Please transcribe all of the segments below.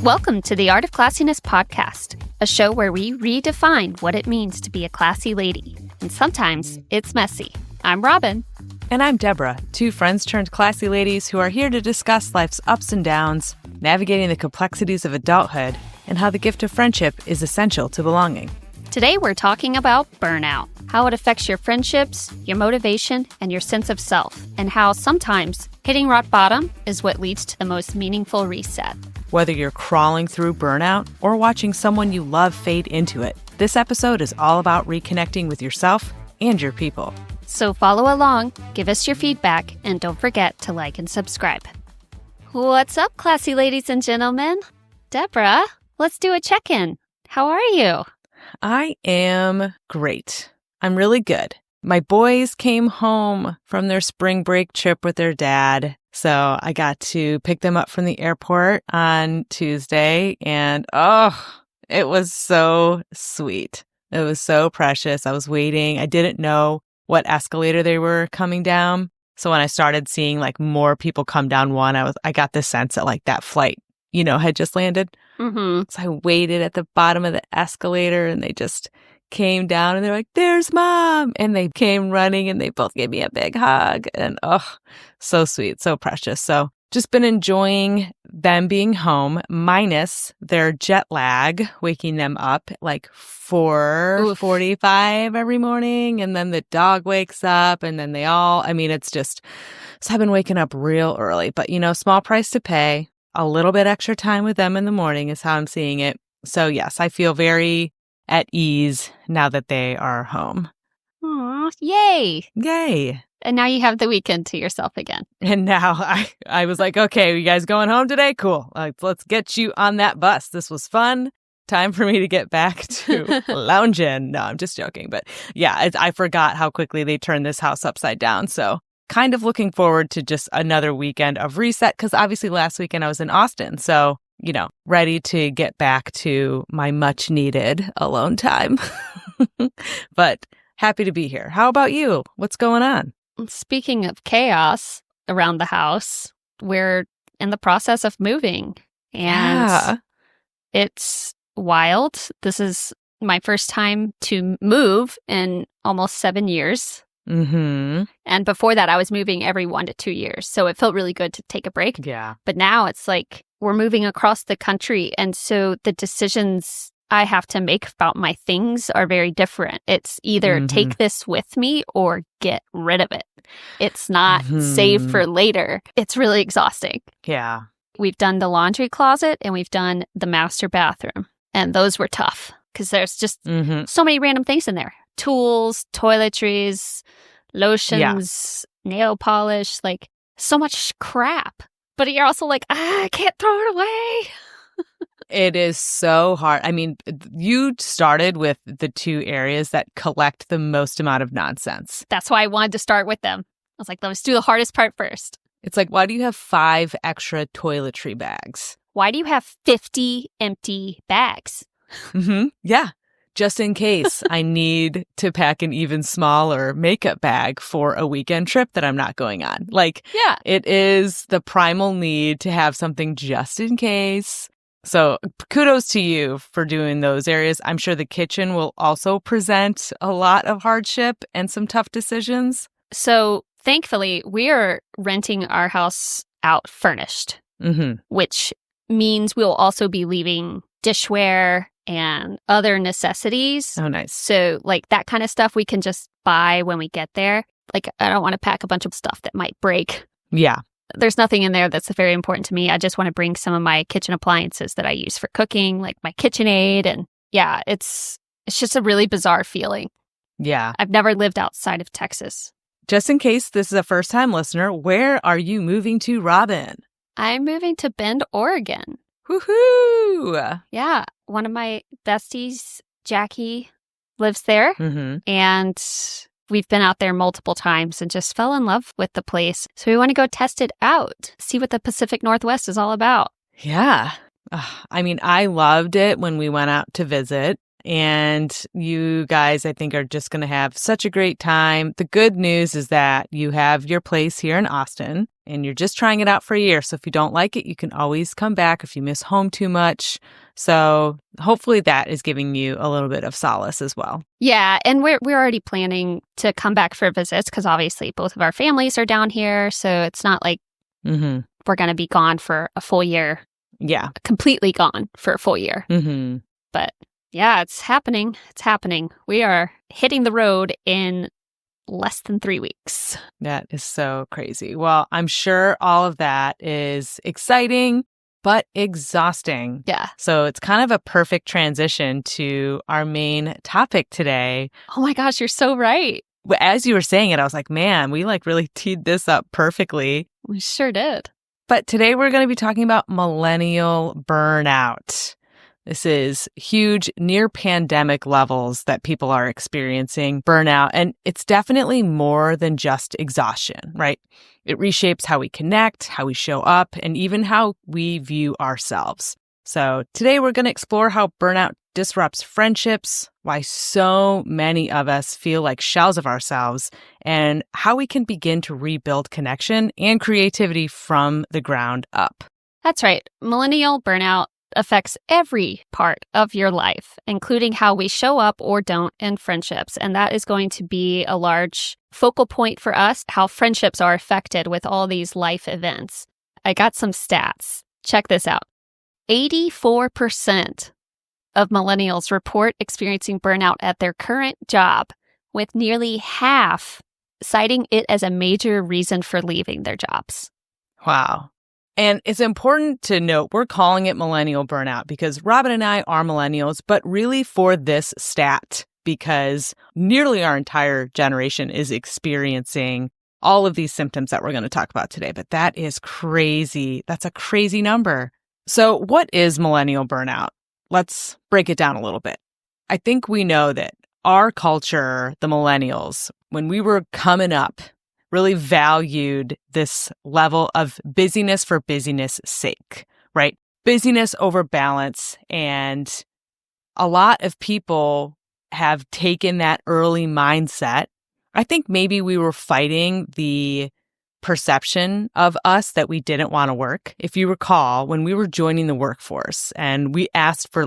Welcome to the Art of Classiness Podcast, a show where we redefine what it means to be a classy lady. And sometimes it's messy. I'm Robin. And I'm Deborah, two friends turned classy ladies who are here to discuss life's ups and downs, navigating the complexities of adulthood, and how the gift of friendship is essential to belonging. Today we're talking about burnout, how it affects your friendships, your motivation, and your sense of self, and how sometimes hitting rock bottom is what leads to the most meaningful reset. Whether you're crawling through burnout or watching someone you love fade into it, this episode is all about reconnecting with yourself and your people. So follow along, give us your feedback, and don't forget to like and subscribe. What's up, classy ladies and gentlemen? Deborah, let's do a check-in. How are you? I am great. I'm really good. My boys came home from their spring break trip with their dad, so I got to pick them up from the airport on Tuesday, and it was so sweet. It was so precious. I was waiting. I didn't know what escalator they were coming down, so when I started seeing more people come down one, I got the sense that that flight, had just landed. Mm-hmm. So I waited at the bottom of the escalator, and they just came down, and they're like, "There's Mom!" And they came running, and they both gave me a big hug. And so sweet, so precious. So just been enjoying them being home, minus their jet lag, waking them up 4:45 every morning. And then the dog wakes up, and then it's just, so I've been waking up real early. But, small price to pay. A little bit extra time with them in the morning is how I'm seeing it. So yes, I feel very at ease now that they are home. Aw, yay! Yay! And now you have the weekend to yourself again. And now I was like, okay, you guys going home today? Cool. Let's get you on that bus. This was fun. Time for me to get back to lounging. No, I'm just joking. But yeah, I forgot how quickly they turned this house upside down. So kind of looking forward to just another weekend of reset, because obviously last weekend I was in Austin. So, ready to get back to my much needed alone time. But happy to be here. How about you? What's going on? Speaking of chaos around the house, we're in the process of moving. And It's wild. This is my first time to move in almost 7 years. Mm-hmm. And before that, I was moving every 1 to 2 years. So it felt really good to take a break. Yeah. But now it's we're moving across the country. And so the decisions I have to make about my things are very different. It's either take this with me or get rid of it. It's not save for later. It's really exhausting. Yeah. We've done the laundry closet and we've done the master bathroom. And those were tough because there's just so many random things in there. Tools, toiletries, lotions, nail polish, so much crap. But you're also I can't throw it away. It is so hard. I mean, you started with the two areas that collect the most amount of nonsense. That's why I wanted to start with them. I was like, let's do the hardest part first. It's why do you have 5 extra toiletry bags? Why do you have 50 empty bags? Yeah. Just in case I need to pack an even smaller makeup bag for a weekend trip that I'm not going on. It is the primal need to have something just in case. So kudos to you for doing those areas. I'm sure the kitchen will also present a lot of hardship and some tough decisions. So thankfully, we are renting our house out furnished, which means we'll also be leaving dishware and other necessities. Oh, nice. So that kind of stuff we can just buy when we get there. I don't want to pack a bunch of stuff that might break. Yeah. There's nothing in there that's very important to me. I just want to bring some of my kitchen appliances that I use for cooking, like my KitchenAid. And yeah, it's just a really bizarre feeling. Yeah. I've never lived outside of Texas. Just in case this is a first-time listener, where are you moving to, Robin? I'm moving to Bend, Oregon. Woohoo! Yeah. One of my besties, Jackie, lives there. And we've been out there multiple times and just fell in love with the place. So we want to go test it out, see what the Pacific Northwest is all about. Yeah. I loved it when we went out to visit. And you guys, I think, are just going to have such a great time. The good news is that you have your place here in Austin. and you're just trying it out for a year. So if you don't like it, you can always come back if you miss home too much. So hopefully that is giving you a little bit of solace as well. Yeah, and we're already planning to come back for visits because obviously both of our families are down here. So it's not like we're going to be gone for a full year. Yeah. Completely gone for a full year. But yeah, it's happening. It's happening. We are hitting the road in less than 3 weeks. That is so crazy. Well, I'm sure all of that is exciting, but exhausting. Yeah. So it's kind of a perfect transition to our main topic today. Oh my gosh, you're so right. As you were saying it, I was like, man, we really teed this up perfectly. We sure did. But today we're going to be talking about millennial burnout. This is huge, near pandemic levels that people are experiencing burnout. And it's definitely more than just exhaustion, right? It reshapes how we connect, how we show up, and even how we view ourselves. So today we're going to explore how burnout disrupts friendships, why so many of us feel like shells of ourselves, and how we can begin to rebuild connection and creativity from the ground up. That's right. Millennial burnout affects every part of your life, including how we show up or don't in friendships. And that is going to be a large focal point for us, how friendships are affected with all these life events. I got some stats. Check this out. 84% of millennials report experiencing burnout at their current job, with nearly half citing it as a major reason for leaving their jobs. Wow. And it's important to note we're calling it millennial burnout because Robin and I are millennials, but really for this stat, because nearly our entire generation is experiencing all of these symptoms that we're going to talk about today. But that is crazy. That's a crazy number. So what is millennial burnout? Let's break it down a little bit. I think we know that our culture, the millennials, when we were coming up, really valued this level of busyness for busyness' sake, right? Busyness over balance. And a lot of people have taken that early mindset. I think maybe we were fighting the perception of us that we didn't want to work. If you recall, when we were joining the workforce and we asked for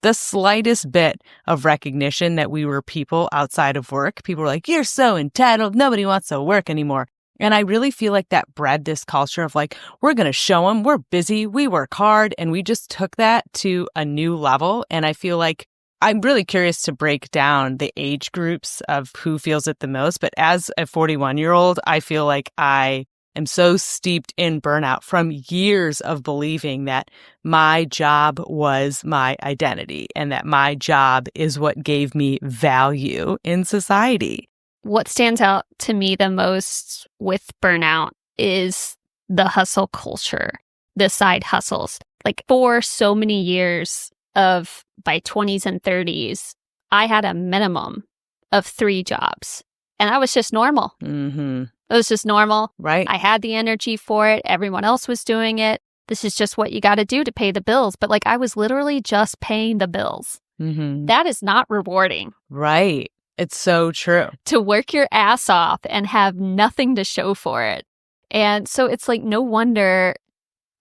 the slightest bit of recognition that we were people outside of work, people were like, you're so entitled. Nobody wants to work anymore. And I really feel like that bred this culture of we're going to show them we're busy, we work hard. And we just took that to a new level. And I feel like I'm really curious to break down the age groups of who feels it the most. But as a 41-year-old, I feel like I am so steeped in burnout from years of believing that my job was my identity and that my job is what gave me value in society. What stands out to me the most with burnout is the hustle culture, the side hustles. For so many years of my 20s and 30s, I had a minimum of 3 jobs. And I was just normal. It was just normal. Right. I had the energy for it. Everyone else was doing it. This is just what you got to do to pay the bills. But I was literally just paying the bills. That is not rewarding. Right. It's so true. To work your ass off and have nothing to show for it. And so it's no wonder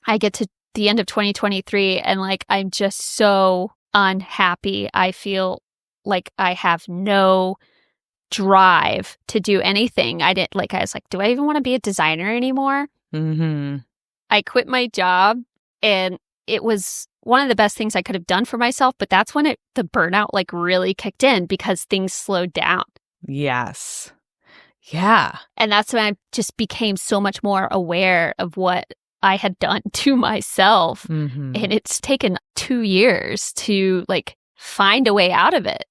I get to the end of 2023 and I'm just so unhappy. I feel like I have no drive to do anything. I was like, do I even want to be a designer anymore? I quit my job and it was one of the best things I could have done for myself, but that's when the burnout really kicked in because things slowed down. Yes. Yeah. And that's when I just became so much more aware of what I had done to myself. And it's taken 2 years to find a way out of it.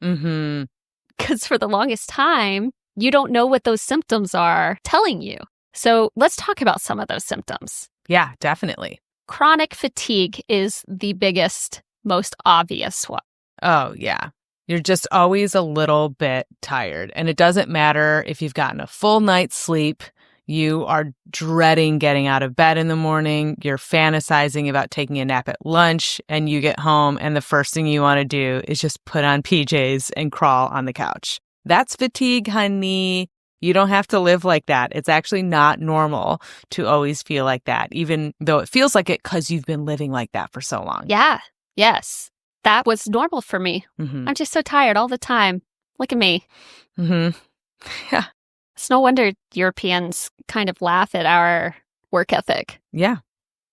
Because for the longest time, you don't know what those symptoms are telling you. So let's talk about some of those symptoms. Yeah, definitely. Chronic fatigue is the biggest, most obvious one. Oh, yeah. You're just always a little bit tired. And it doesn't matter if you've gotten a full night's sleep. You are dreading getting out of bed in the morning. You're fantasizing about taking a nap at lunch, and you get home and the first thing you want to do is just put on PJs and crawl on the couch. That's fatigue, honey. You don't have to live like that. It's actually not normal to always feel like that, even though it feels like it because you've been living like that for so long. Yeah. Yes. That was normal for me. Mm-hmm. I'm just so tired all the time. Look at me. Mm-hmm. Yeah. It's no wonder Europeans kind of laugh at our work ethic. Yeah.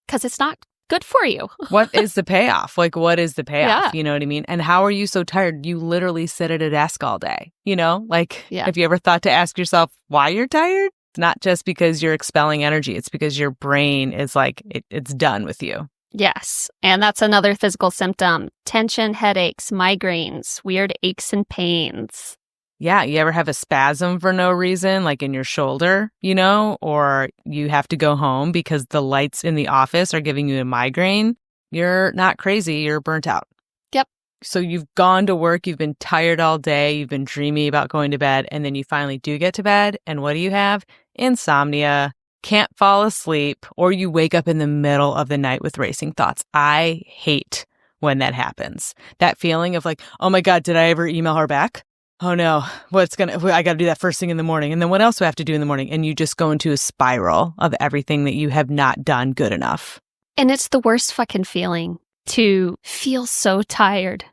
Because it's not good for you. What is the payoff? Like, what is the payoff? Yeah. You know what I mean? And how are you so tired? You literally sit at a desk all day. You know, like, have you ever thought to ask yourself why you're tired? It's not just because you're expelling energy. It's because your brain is like, it's done with you. Yes. And that's another physical symptom. Tension, headaches, migraines, weird aches and pains. Yeah, you ever have a spasm for no reason, like in your shoulder, you know, or you have to go home because the lights in the office are giving you a migraine? You're not crazy, you're burnt out. Yep. So you've gone to work, you've been tired all day, you've been dreamy about going to bed, and then you finally do get to bed, and what do you have? Insomnia, can't fall asleep, or you wake up in the middle of the night with racing thoughts. I hate when that happens. That feeling of like, oh my God, did I ever email her back? Oh no, I got to do that first thing in the morning. And then what else do I have to do in the morning? And you just go into a spiral of everything that you have not done good enough. And it's the worst fucking feeling to feel so tired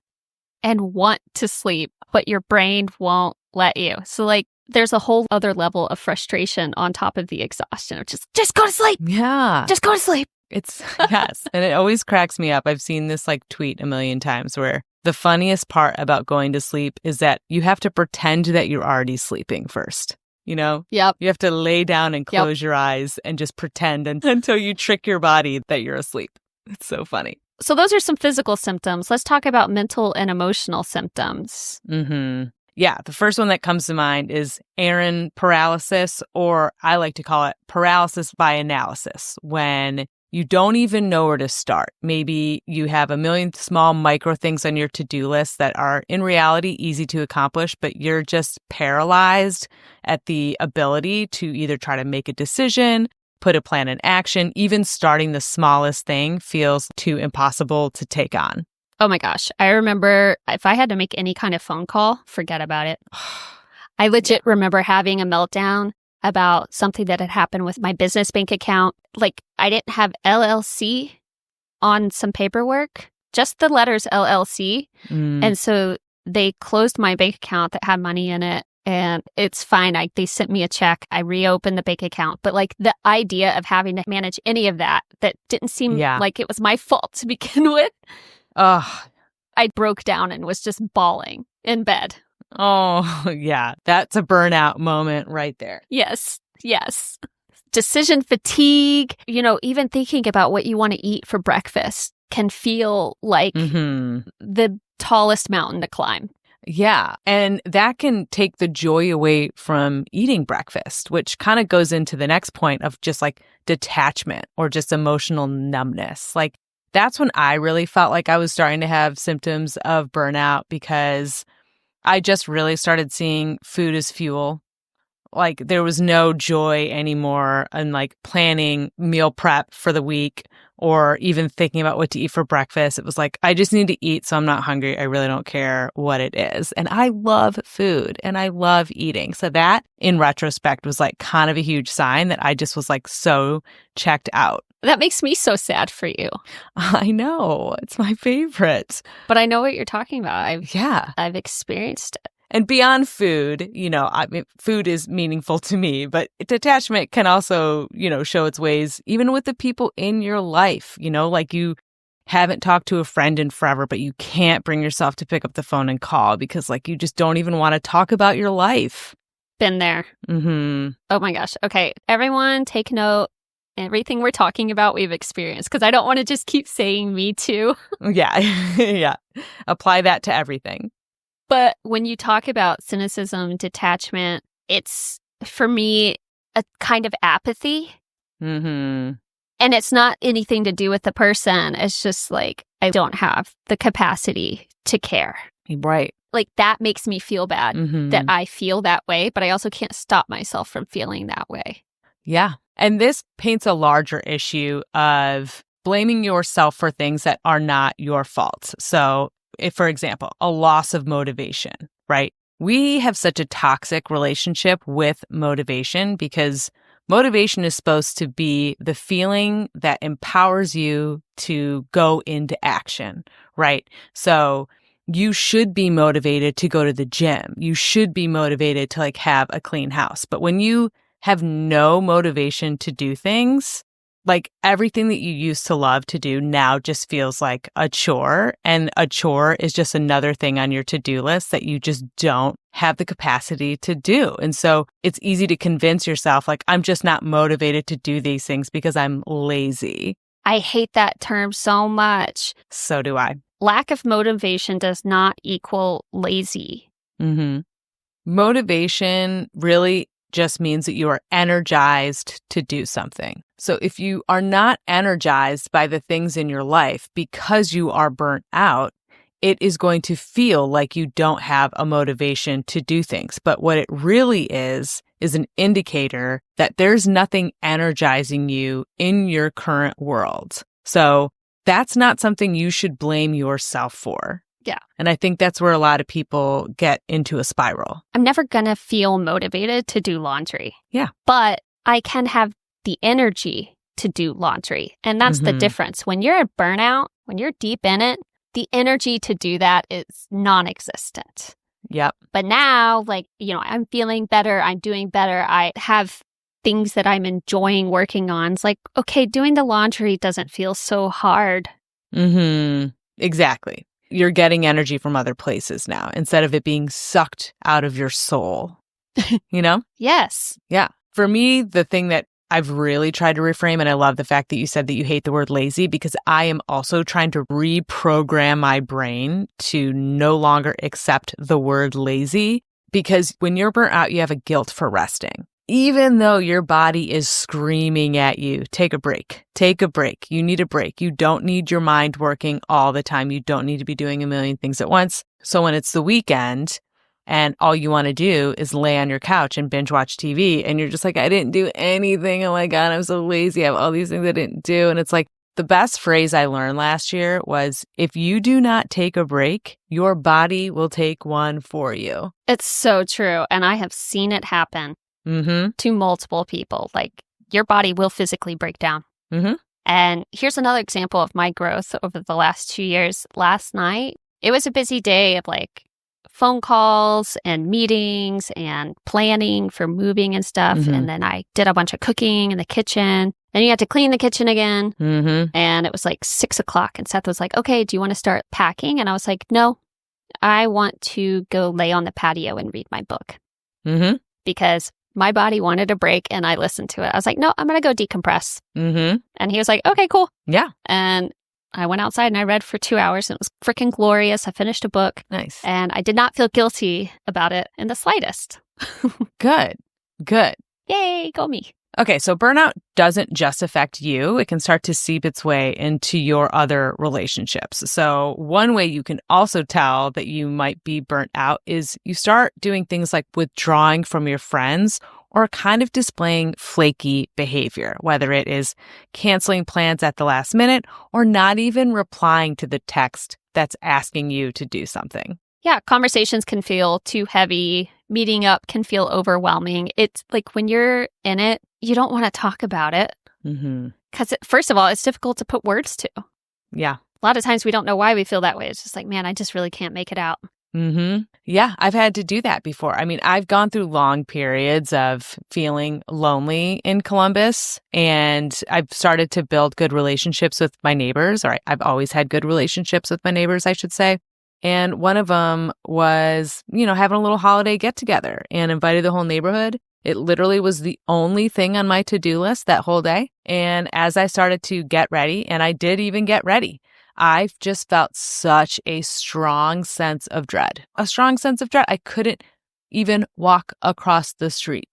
and want to sleep, but your brain won't let you. So like there's a whole other level of frustration on top of the exhaustion of just go to sleep. Yeah. Just go to sleep. It's, yes. And it always cracks me up. I've seen this like tweet a million times where the funniest part about going to sleep is that you have to pretend that you're already sleeping first. You know? Yep. You have to lay down and close your eyes and just pretend until you trick your body that you're asleep. It's so funny. So those are some physical symptoms. Let's talk about mental and emotional symptoms. Mm-hmm. Yeah, the first one that comes to mind is 𝗟𝗲 paralysis, or I like to call it paralysis by analysis, when you don't even know where to start. Maybe you have a million small micro things on your to-do list that are in reality easy to accomplish, but you're just paralyzed at the ability to either try to make a decision, put a plan in action. Even starting the smallest thing feels too impossible to take on. Oh my gosh. I remember if I had to make any kind of phone call, forget about it. I legit remember having a meltdown about something that had happened with my business bank account. Like I didn't have 𝗪𝗪 on some paperwork, just the letters 𝗪𝗪. And so they closed my bank account that had money in it. And it's fine. They sent me a check. I reopened the bank account. But like the idea of having to manage any of that didn't seem like it was my fault to begin with. I broke down and was just bawling in bed. Oh, yeah. That's a burnout moment right there. Yes. Yes. Decision fatigue. You know, even thinking about what you want to eat for breakfast can feel like the tallest mountain to climb. Yeah. And that can take the joy away from eating breakfast, which kind of goes into the next point of just like detachment or just emotional numbness. Like that's when I really felt like I was starting to have symptoms of burnout, because I just really started seeing food as fuel. Like there was no joy anymore in like planning meal prep for the week or even thinking about what to eat for breakfast. It was like, I just need to eat so I'm not hungry. I really don't care what it is. And I love food and I love eating. So that in retrospect was like kind of a huge sign that I just was like so checked out. That makes me so sad for you. I know. It's my favorite. But I know what you're talking about. I've experienced it. And beyond food, you know, I mean, food is meaningful to me, but detachment can also, you know, show its ways even with the people in your life. You know, like you haven't talked to a friend in forever, but you can't bring yourself to pick up the phone and call because like you just don't even want to talk about your life. Been there. Oh my gosh. Okay. Everyone take note. Everything we're talking about, we've experienced, because I don't want to just keep saying me too. Yeah. Yeah. Apply that to everything. But when you talk about cynicism, detachment, it's, for me, a kind of apathy. And it's not anything to do with the person. It's just like, I don't have the capacity to care. Right. Like that makes me feel bad that I feel that way, but I also can't stop myself from feeling that way. Yeah. And this paints a larger issue of blaming yourself for things that are not your fault. So if, for example, a loss of motivation, right? we have such a toxic relationship with motivation because motivation is supposed to be the feeling that empowers you to go into action, right? So you should be motivated to go to the gym. You should be motivated to have a clean house. But when you have no motivation to do things, everything that you used to love to do now just feels like a chore. And a chore is just another thing on your to-do list that you just don't have the capacity to do. And so it's easy to convince yourself, I'm just not motivated to do these things because I'm lazy. I hate that term so much. So do I. Lack of motivation does not equal lazy. Mm-hmm. Motivation really just means that you are energized to do something. So if you are not energized by the things in your life because you are burnt out, it is going to feel like you don't have a motivation to do things. But what it really is an indicator that there's nothing energizing you in your current world. So that's not something you should blame yourself for. Yeah. And I think that's where a lot of people get into a spiral. I'm never going to feel motivated to do laundry. Yeah. But I can have the energy to do laundry. And that's the difference. When you're at burnout, when you're deep in it, the energy to do that is non-existent. Yep. But now, I'm feeling better. I'm doing better. I have things that I'm enjoying working on. It's okay, doing the laundry doesn't feel so hard. Mm-hmm. Exactly. You're getting energy from other places now instead of it being sucked out of your soul. Yes. Yeah. For me, the thing that I've really tried to reframe, and I love the fact that you said that you hate the word lazy, because I am also trying to reprogram my brain to no longer accept the word lazy, because when you're burnt out, you have a guilt for resting. Even though your body is screaming at you, take a break. Take a break. You need a break. You don't need your mind working all the time. You don't need to be doing a million things at once. So when it's the weekend and all you want to do is lay on your couch and binge watch TV and you're just I didn't do anything. Oh my God, I'm so lazy. I have all these things I didn't do. And it's the best phrase I learned last year was, if you do not take a break, your body will take one for you. It's so true. And I have seen it happen. To multiple people. Your body will physically break down. And here's another example of my growth over the last 2 years. Last night, it was a busy day of phone calls and meetings and planning for moving and stuff. And then I did a bunch of cooking in the kitchen. Then you had to clean the kitchen again. And it was 6 o'clock. And Seth was okay, do you want to start packing? And I was no, I want to go lay on the patio and read my book. Because my body wanted a break and I listened to it. I was no, I'm going to go decompress. And he was okay, cool. Yeah. And I went outside and I read for 2 hours and it was freaking glorious. I finished a book. Nice. And I did not feel guilty about it in the slightest. Good. Yay, go me. Okay, so burnout doesn't just affect you. It can start to seep its way into your other relationships. So one way you can also tell that you might be burnt out is you start doing things like withdrawing from your friends or kind of displaying flaky behavior, whether it is canceling plans at the last minute or not even replying to the text that's asking you to do something. Yeah, conversations can feel too heavy. Meeting up can feel overwhelming. It's when you're in it, you don't want to talk about it. Because first of all, it's difficult to put words to. Yeah. A lot of times we don't know why we feel that way. It's just man, I just really can't make it out. Yeah, I've had to do that before. I mean, I've gone through long periods of feeling lonely in Columbus, and I've started to build good relationships with my neighbors. Or I've always had good relationships with my neighbors, I should say. And one of them was, having a little holiday get together and invited the whole neighborhood. It literally was the only thing on my to-do list that whole day. And as I started to get ready, and I did even get ready, I just felt such a strong sense of dread. I couldn't even walk across the street.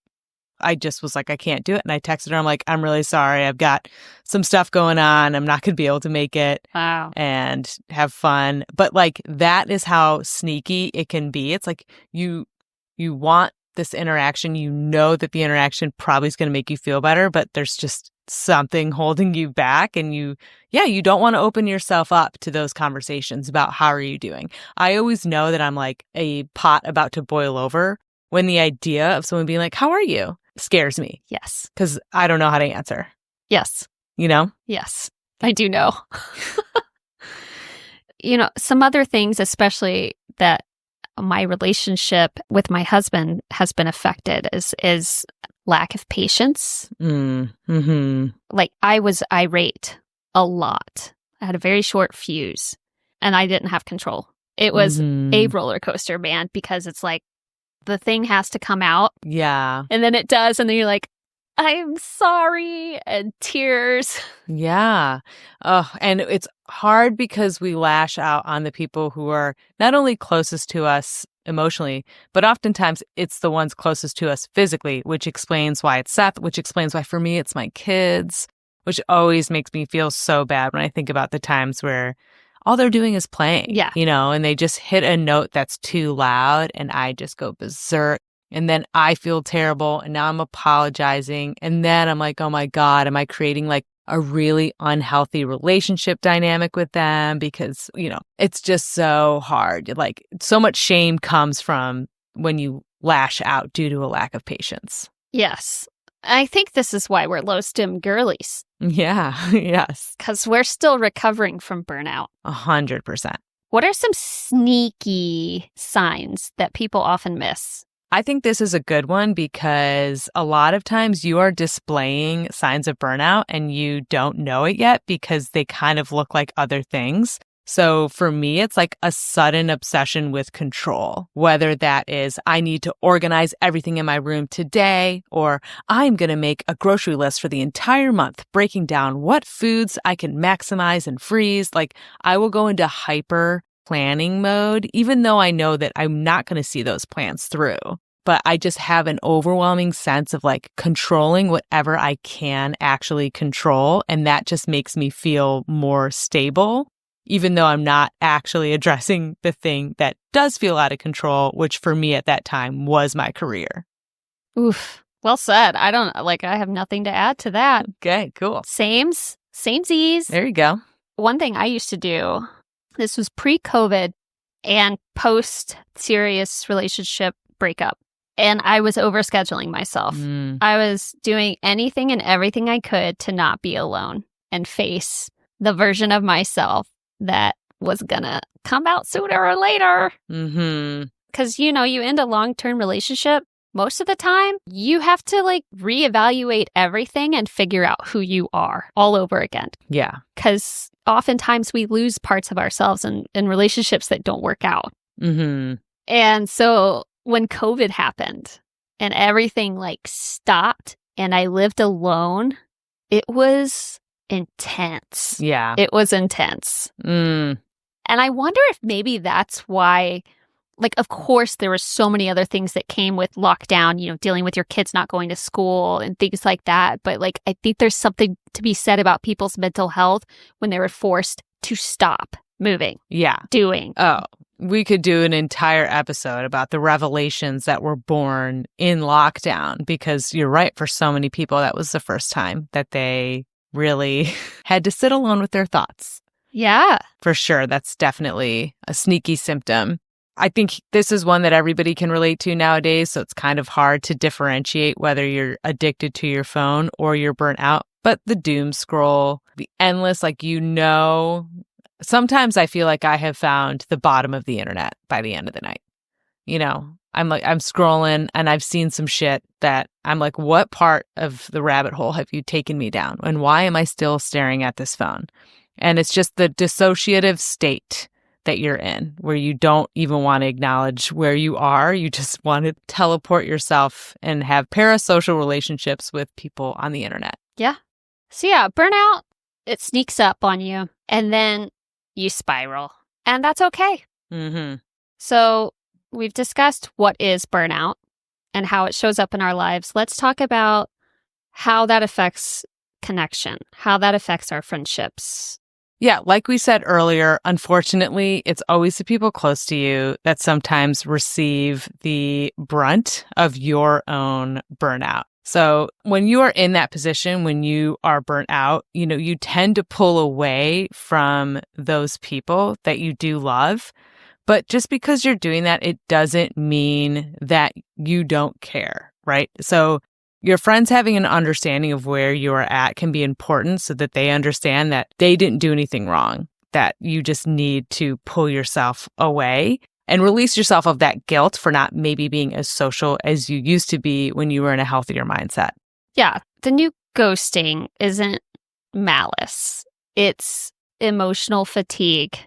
I just was I can't do it. And I texted her, I'm really sorry. I've got some stuff going on. I'm not going to be able to make it. Wow. And have fun. But that is how sneaky it can be. It's you want this interaction. You know that the interaction probably is going to make you feel better, but there's just something holding you back. And you don't want to open yourself up to those conversations about how are you doing. I always know that I'm like a pot about to boil over when the idea of someone being like, how are you? Scares me. Yes. Because I don't know how to answer. Yes. You know? Yes, I do know. Some other things, especially that my relationship with my husband has been affected is lack of patience. Mm-hmm. Like I was irate a lot. I had a very short fuse and I didn't have control. It was a roller coaster, man, because it's like the thing has to come out. Yeah. And then it does. And then you're like, I'm sorry, and tears. Yeah. And it's hard because we lash out on the people who are not only closest to us emotionally, but oftentimes it's the ones closest to us physically, which explains why it's Seth, which explains why for me it's my kids, which always makes me feel so bad when I think about the times where all they're doing is playing, and they just hit a note that's too loud and I just go berserk. And then I feel terrible and now I'm apologizing. And then I'm like, oh my God, am I creating like a really unhealthy relationship dynamic with them? Because, it's just so hard. Like so much shame comes from when you lash out due to a lack of patience. Yes. I think this is why we're low stim girlies. Yeah. Yes. Because we're still recovering from burnout. 100%. What are some sneaky signs that people often miss? I think this is a good one because a lot of times you are displaying signs of burnout and you don't know it yet because they kind of look like other things. So for me, it's like a sudden obsession with control, whether that is I need to organize everything in my room today, or I'm going to make a grocery list for the entire month, breaking down what foods I can maximize and freeze. Like I will go into hyper planning mode, even though I know that I'm not going to see those plans through. But I just have an overwhelming sense of like controlling whatever I can actually control. And that just makes me feel more stable, even though I'm not actually addressing the thing that does feel out of control, which for me at that time was my career. Oof. Well said. I have nothing to add to that. Okay, cool. Samesies. There you go. One thing I used to do, this was pre-COVID and post-serious relationship breakup. And I was overscheduling myself. I was doing anything and everything I could to not be alone and face the version of myself that was gonna come out sooner or later. Because, you end a long-term relationship, most of the time, you have to like reevaluate everything and figure out who you are all over again. Yeah. Because oftentimes we lose parts of ourselves in relationships that don't work out. And so when COVID happened and everything like stopped and I lived alone, it was intense. Yeah. It was intense. And I wonder if maybe that's why, like, of course, there were so many other things that came with lockdown, dealing with your kids not going to school and things like that. But like, I think there's something to be said about people's mental health when they were forced to stop moving. Yeah. Doing. Oh, we could do an entire episode about the revelations that were born in lockdown because you're right. For so many people, that was the first time that they really had to sit alone with their thoughts. Yeah. For sure. That's definitely a sneaky symptom. I think this is one that everybody can relate to nowadays. So it's kind of hard to differentiate whether you're addicted to your phone or you're burnt out. But the doom scroll, the endless, sometimes I feel like I have found the bottom of the internet by the end of the night. I'm scrolling and I've seen some shit that I'm like, what part of the rabbit hole have you taken me down? And why am I still staring at this phone? And it's just the dissociative state that you're in where you don't even want to acknowledge where you are. You just want to teleport yourself and have parasocial relationships with people on the internet. Yeah. So yeah, burnout, it sneaks up on you and then you spiral. And that's okay. So we've discussed what is burnout and how it shows up in our lives. Let's talk about how that affects connection, how that affects our friendships. Yeah, like we said earlier, unfortunately, it's always the people close to you that sometimes receive the brunt of your own burnout. So when you are in that position, when you are burnt out, you tend to pull away from those people that you do love. But just because you're doing that, it doesn't mean that you don't care, right? So your friends having an understanding of where you are at can be important so that they understand that they didn't do anything wrong, that you just need to pull yourself away and release yourself of that guilt for not maybe being as social as you used to be when you were in a healthier mindset. Yeah, the new ghosting isn't malice. It's emotional fatigue.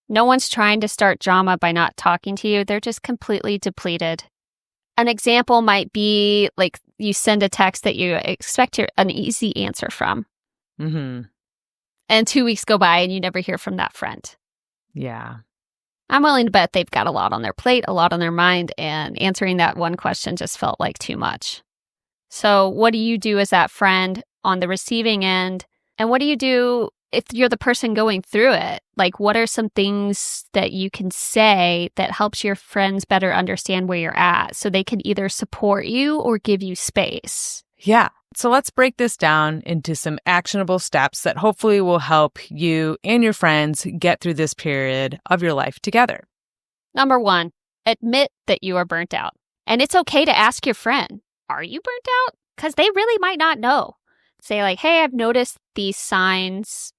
No one's trying to start drama by not talking to you. They're just completely depleted. An example might be like you send a text that you expect an easy answer from. Mm-hmm. And 2 weeks go by and you never hear from that friend. Yeah. I'm willing to bet they've got a lot on their plate, a lot on their mind, and answering that one question just felt like too much. So what do you do as that friend on the receiving end? And what do you do if you're the person going through it? Like, what are some things that you can say that helps your friends better understand where you're at so they can either support you or give you space? Yeah. So let's break this down into some actionable steps that hopefully will help you and your friends get through this period of your life together. Number 1, admit that you are burnt out. And it's okay to ask your friend, are you burnt out? Because they really might not know. Say like, hey, I've noticed these signs.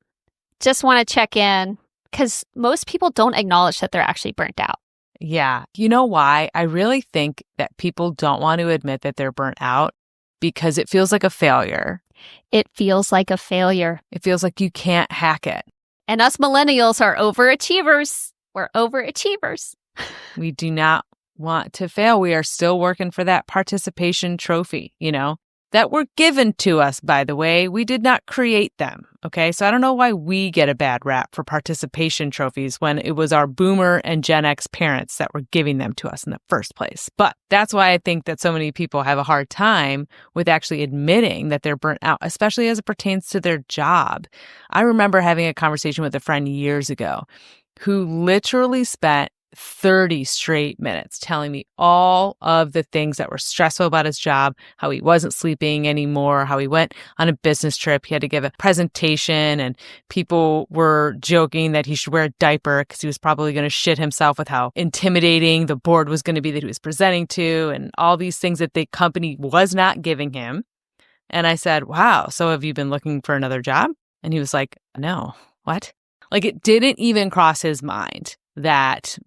Just want to check in, because most people don't acknowledge that they're actually burnt out. Yeah. You know why? I really think that people don't want to admit that they're burnt out because it feels like a failure. It feels like a failure. It feels like you can't hack it. And us millennials are overachievers. We're overachievers. We do not want to fail. We are still working for that participation trophy, that were given to us, by the way. We did not create them, okay? So I don't know why we get a bad rap for participation trophies when it was our boomer and Gen X parents that were giving them to us in the first place. But that's why I think that so many people have a hard time with actually admitting that they're burnt out, especially as it pertains to their job. I remember having a conversation with a friend years ago who literally spent 30 straight minutes telling me all of the things that were stressful about his job, how he wasn't sleeping anymore, how he went on a business trip. He had to give a presentation and people were joking that he should wear a diaper because he was probably going to shit himself with how intimidating the board was going to be that he was presenting to and all these things that the company was not giving him. And I said, wow, so have you been looking for another job? And he was like, no, what? Like it didn't even cross his mind that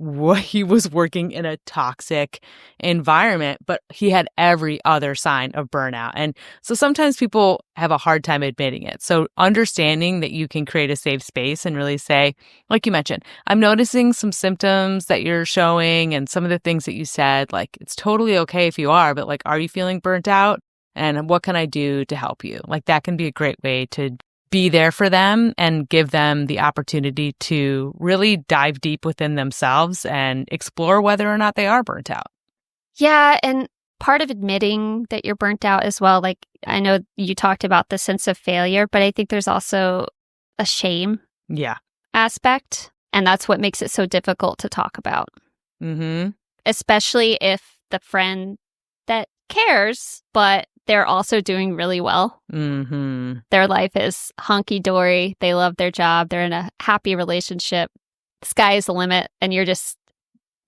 he was working in a toxic environment, but he had every other sign of burnout. And so sometimes people have a hard time admitting it. So understanding that you can create a safe space and really say, like you mentioned, I'm noticing some symptoms that you're showing and some of the things that you said, like it's totally okay if you are, but like, are you feeling burnt out? And what can I do to help you? Like that can be a great way to be there for them and give them the opportunity to really dive deep within themselves and explore whether or not they are burnt out. Yeah, and part of admitting that you're burnt out as well, like I know you talked about the sense of failure, but I think there's also a shame aspect, and that's what makes it so difficult to talk about. Mm-hmm. Especially if the friend that cares, but they're also doing really well. Mm-hmm. Their life is hunky-dory. They love their job. They're in a happy relationship. The sky is the limit. And you're just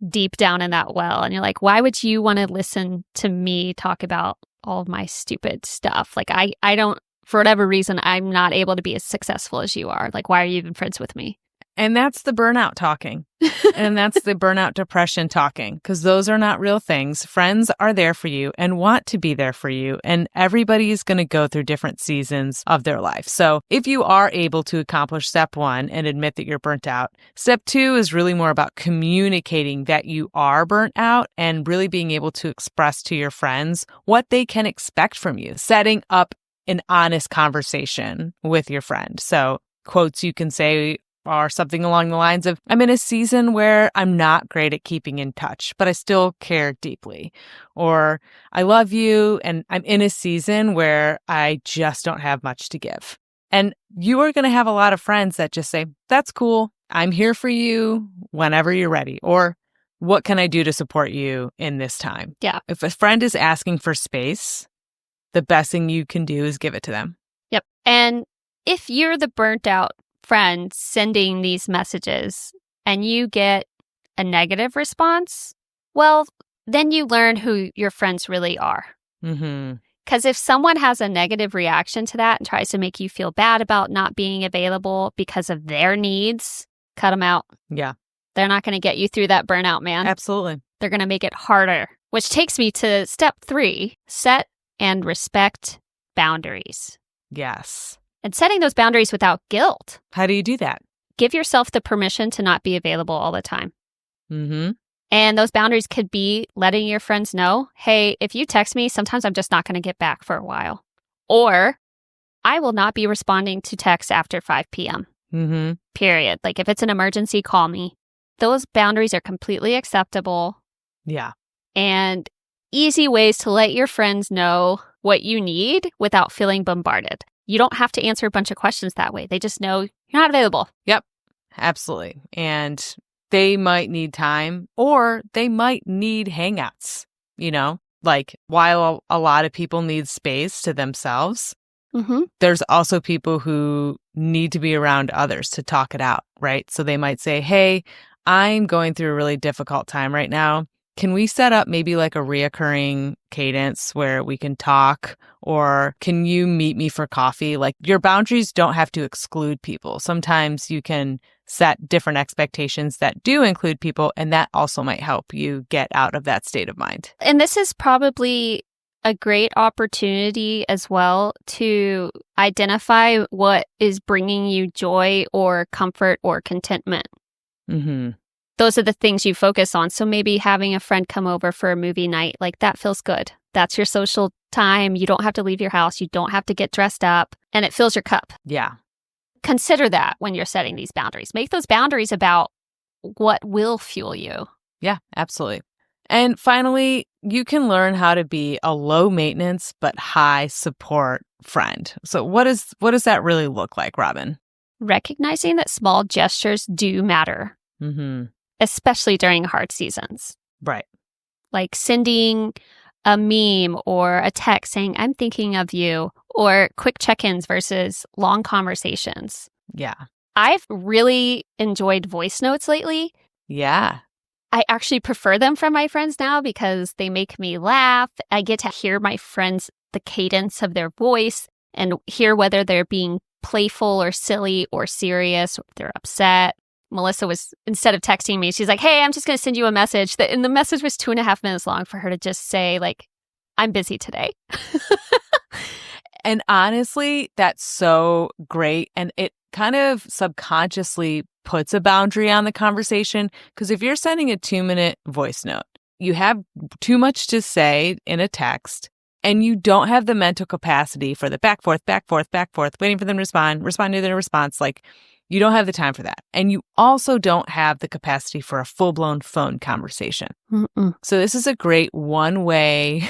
deep down in that well. And you're like, why would you want to listen to me talk about all of my stupid stuff? Like, I don't, for whatever reason, I'm not able to be as successful as you are. Like, why are you even friends with me? And that's the burnout talking. And that's the burnout depression talking, because those are not real things. Friends are there for you and want to be there for you. And everybody is going to go through different seasons of their life. So if you are able to accomplish step 1 and admit that you're burnt out, step 2 is really more about communicating that you are burnt out and really being able to express to your friends what they can expect from you, setting up an honest conversation with your friend. So quotes you can say or something along the lines of, I'm in a season where I'm not great at keeping in touch, but I still care deeply. Or I love you and I'm in a season where I just don't have much to give. And you are going to have a lot of friends that just say, that's cool. I'm here for you whenever you're ready. Or what can I do to support you in this time? Yeah. If a friend is asking for space, the best thing you can do is give it to them. Yep. And if you're the burnt out friend sending these messages and you get a negative response, well, then you learn who your friends really are. Mm-hmm. Because if someone has a negative reaction to that and tries to make you feel bad about not being available because of their needs, cut them out. Yeah. They're not going to get you through that burnout, man. Absolutely. They're going to make it harder, which takes me to step 3, set and respect boundaries. Yes. And setting those boundaries without guilt. How do you do that? Give yourself the permission to not be available all the time. Mm-hmm. And those boundaries could be letting your friends know, hey, if you text me, sometimes I'm just not going to get back for a while. Or I will not be responding to texts after 5 p.m. Mm-hmm. Period. Like if it's an emergency, call me. Those boundaries are completely acceptable. Yeah. And easy ways to let your friends know what you need without feeling bombarded. You don't have to answer a bunch of questions that way. They just know you're not available. Yep. Absolutely. And they might need time or they might need hangouts, you know? Like while a lot of people need space to themselves, there's also people who need to be around others to talk it out, right? So they might say, hey, I'm going through a really difficult time right now. Can we set up maybe like a reoccurring cadence where we can talk, or can you meet me for coffee? Like your boundaries don't have to exclude people. Sometimes you can set different expectations that do include people, and that also might help you get out of that state of mind. And this is probably a great opportunity as well to identify what is bringing you joy or comfort or contentment. Mm-hmm. Those are the things you focus on. So maybe having a friend come over for a movie night, like that feels good. That's your social time. You don't have to leave your house. You don't have to get dressed up, and it fills your cup. Yeah. Consider that when you're setting these boundaries. Make those boundaries about what will fuel you. Yeah, absolutely. And finally, you can learn how to be a low maintenance but high support friend. So what does that really look like, Robin? Recognizing that small gestures do matter, especially during hard seasons. Right. Like sending a meme or a text saying, I'm thinking of you, or quick check-ins versus long conversations. Yeah. I've really enjoyed voice notes lately. Yeah. I actually prefer them from my friends now because they make me laugh. I get to hear my friends, the cadence of their voice, and hear whether they're being playful or silly or serious, or if they're upset. Melissa was, instead of texting me, she's like, hey, I'm just going to send you a message. And the message was 2.5 minutes long for her to just say, like, I'm busy today. And honestly, that's so great. And it kind of subconsciously puts a boundary on the conversation. Because if you're sending a 2-minute voice note, you have too much to say in a text, and you don't have the mental capacity for the back, forth, waiting for them to respond to their response. Like, you don't have the time for that. And you also don't have the capacity for a full-blown phone conversation. So this is a great one-way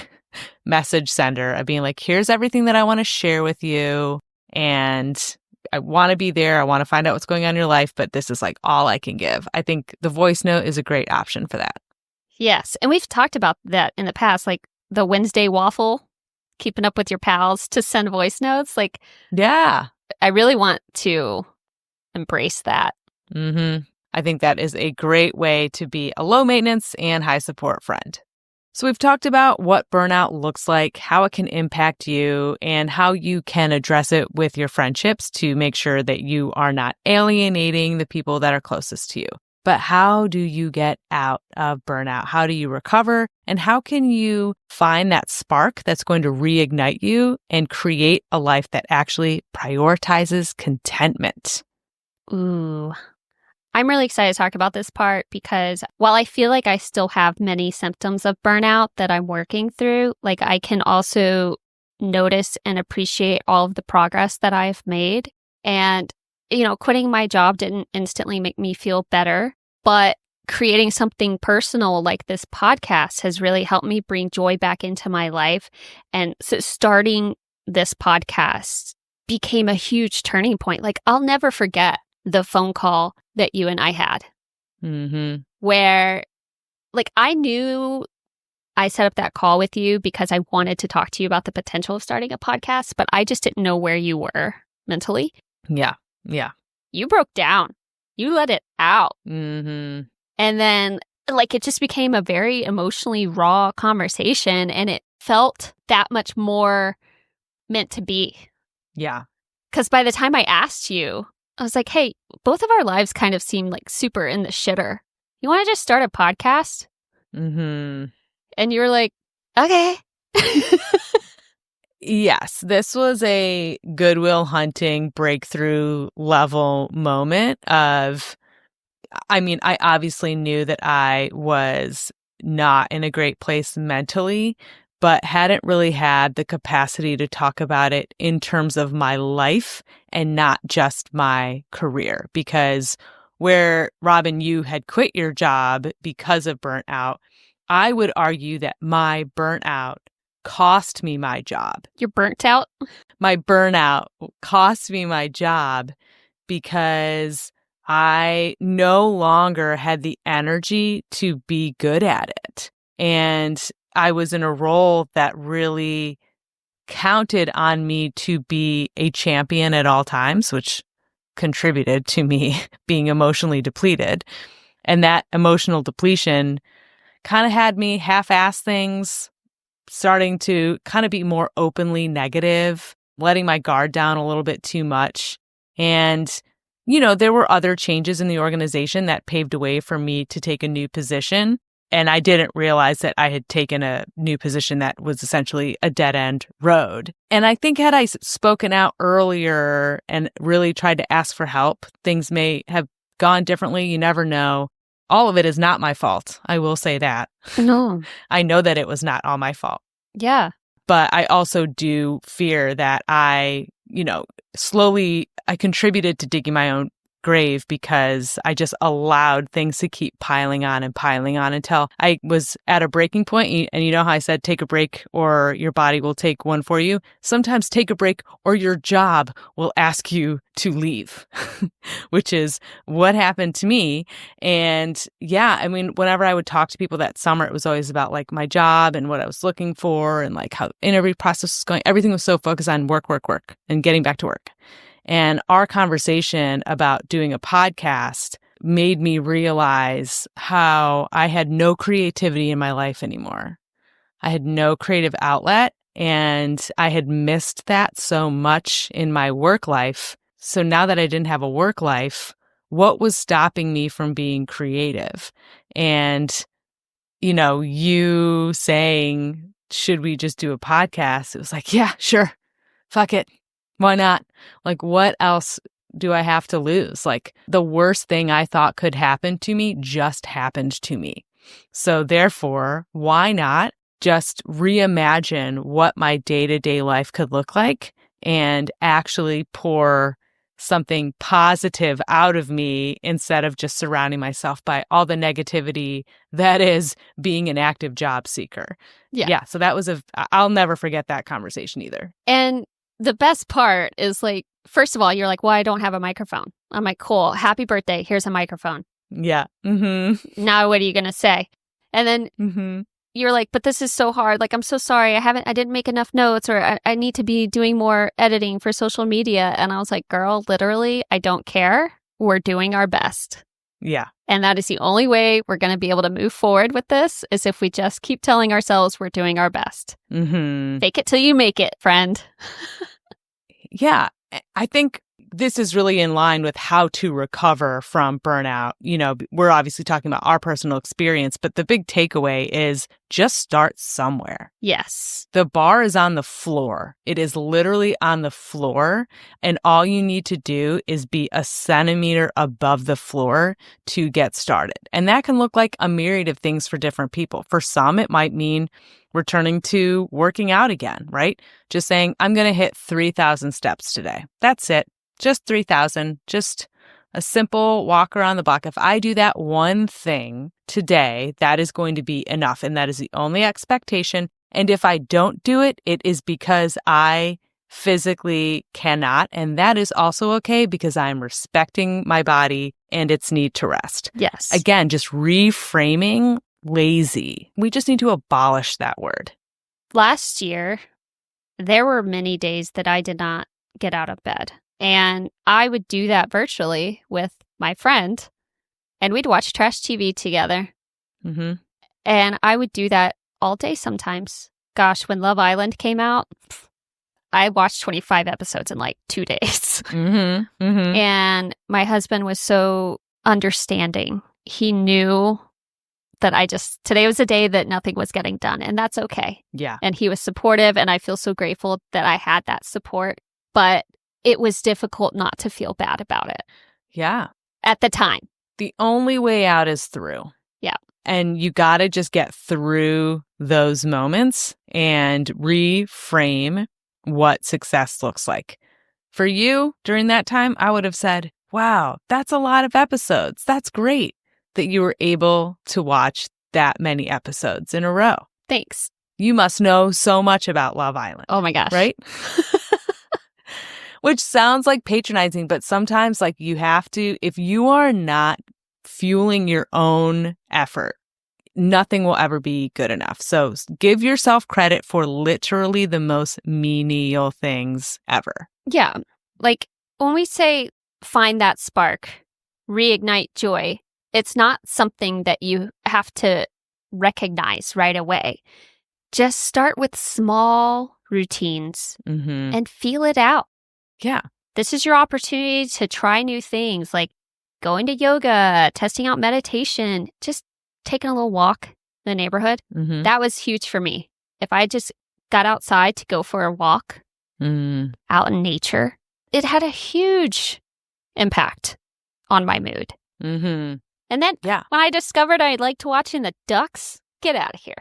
message sender of being like, here's everything that I want to share with you. And I want to be there. I want to find out what's going on in your life, but this is like all I can give. I think the voice note is a great option for that. Yes. And we've talked about that in the past, like the Wednesday waffle, keeping up with your pals to send voice notes. Like, yeah, I really want to embrace that. I think that is a great way to be a low maintenance and high support friend. So we've talked about what burnout looks like, how it can impact you, and how you can address it with your friendships to make sure that you are not alienating the people that are closest to you. But how do you get out of burnout? How do you recover? And how can you find that spark that's going to reignite you and create a life that actually prioritizes contentment? Ooh, I'm really excited to talk about this part because while I feel like I still have many symptoms of burnout that I'm working through, like I can also notice and appreciate all of the progress that I've made. And, you know, quitting my job didn't instantly make me feel better, but creating something personal like this podcast has really helped me bring joy back into my life. And so starting this podcast became a huge turning point. Like, I'll never forget the phone call that you and I had, where, like, I knew I set up that call with you because I wanted to talk to you about the potential of starting a podcast, but I just didn't know where you were mentally. Yeah. You broke down. You let it out. And then, like, it just became a very emotionally raw conversation, and it felt that much more meant to be. Yeah. Because by the time I asked you, I was like, hey, both of our lives kind of seem like super in the shitter. You want to just start a podcast? And you were like, okay. Yes, this was a Good Will Hunting breakthrough level moment of, I mean, I obviously knew that I was not in a great place mentally, but hadn't really had the capacity to talk about it in terms of my life and not just my career. Because where, Robin, you had quit your job because of burnout, I would argue that my burnout cost me my job. You're burnt out? My burnout cost me my job because I no longer had the energy to be good at it. And I was in a role that really counted on me to be a champion at all times, which contributed to me being emotionally depleted. And that emotional depletion kind of had me half-ass things, starting to kind of be more openly negative, letting my guard down a little bit too much. And, you know, there were other changes in the organization that paved a way for me to take a new position. And I didn't realize that I had taken a new position that was essentially a dead-end road. And I think had I spoken out earlier and really tried to ask for help, things may have gone differently. You never know. All of it is not my fault. I will say that. No. I know that it was not all my fault. Yeah. But I also do fear that I, slowly I contributed to digging my own grave because I just allowed things to keep piling on until I was at a breaking point. And you know how I said, take a break or your body will take one for you? Sometimes take a break or your job will ask you to leave, which is what happened to me. And yeah, I mean, whenever I would talk to people that summer, it was always about like my job and what I was looking for and like how the interview process was going. Everything was so focused on work, and getting back to work. And our conversation about doing a podcast made me realize how I had no creativity in my life anymore. I had no creative outlet, and I had missed that so much in my work life. So now that I didn't have a work life, what was stopping me from being creative? And, you saying, should we just do a podcast? It was like, yeah, sure. Fuck it. Why not? Like, what else do I have to lose? Like, the worst thing I thought could happen to me just happened to me. So therefore, why not just reimagine what my day-to-day life could look like and actually pour something positive out of me instead of just surrounding myself by all the negativity that is being an active job seeker. Yeah. So that was I'll never forget that conversation either. And the best part is, like, first of all, you're like, well, I don't have a microphone. I'm like, cool. Happy birthday. Here's a microphone. Yeah. Now what are you going to say? And then you're like, but this is so hard. Like, I'm so sorry. I didn't make enough notes, or I need to be doing more editing for social media. And I was like, girl, literally, I don't care. We're doing our best. Yeah. And that is the only way we're going to be able to move forward with this, is if we just keep telling ourselves we're doing our best. Fake it till you make it, friend. Yeah. I think this is really in line with how to recover from burnout. We're obviously talking about our personal experience, but the big takeaway is just start somewhere. Yes. The bar is on the floor. It is literally on the floor. And all you need to do is be a centimeter above the floor to get started. And that can look like a myriad of things for different people. For some, it might mean returning to working out again, right? Just saying, I'm going to hit 3,000 steps today. That's it. Just 3,000, just a simple walk around the block. If I do that one thing today, that is going to be enough. And that is the only expectation. And if I don't do it, it is because I physically cannot. And that is also okay because I'm respecting my body and its need to rest. Yes. Again, just reframing lazy. We just need to abolish that word. Last year, there were many days that I did not get out of bed. And I would do that virtually with my friend. And we'd watch trash TV together. Mm-hmm. And I would do that all day sometimes. Gosh, when Love Island came out, I watched 25 episodes in like 2 days. Mm-hmm. Mm-hmm. And my husband was so understanding. He knew that today was a day that nothing was getting done, and that's okay. Yeah. And he was supportive, and I feel so grateful that I had that support. But it was difficult not to feel bad about it. Yeah. At the time. The only way out is through. Yeah. And you got to just get through those moments and reframe what success looks like. For you, during that time, I would have said, wow, that's a lot of episodes. That's great that you were able to watch that many episodes in a row. Thanks. You must know so much about Love Island. Oh my gosh. Right? Which sounds like patronizing, but sometimes like you have to, if you are not fueling your own effort, nothing will ever be good enough. So give yourself credit for literally the most menial things ever. Yeah. Like when we say find that spark, reignite joy, it's not something that you have to recognize right away. Just start with small routines and feel it out. Yeah. This is your opportunity to try new things like going to yoga, testing out meditation, just taking a little walk in the neighborhood. Mm-hmm. That was huge for me. If I just got outside to go for a walk out in nature, it had a huge impact on my mood. Mm-hmm. And then when I discovered I liked watching the ducks, get out of here.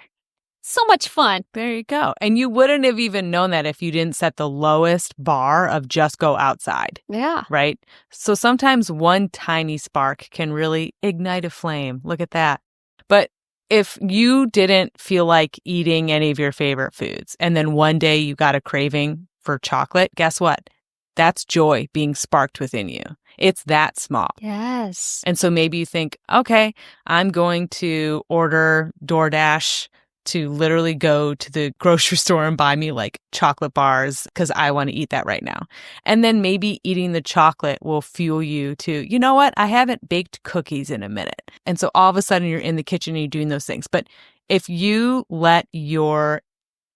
So much fun. There you go. And you wouldn't have even known that if you didn't set the lowest bar of just go outside. Yeah. Right? So sometimes one tiny spark can really ignite a flame. Look at that. But if you didn't feel like eating any of your favorite foods and then one day you got a craving for chocolate, guess what? That's joy being sparked within you. It's that small. Yes. And so maybe you think, okay, I'm going to order DoorDash to literally go to the grocery store and buy me like chocolate bars because I want to eat that right now. And then maybe eating the chocolate will fuel you to, you know what? I haven't baked cookies in a minute. And so all of a sudden you're in the kitchen and you're doing those things. But if you let your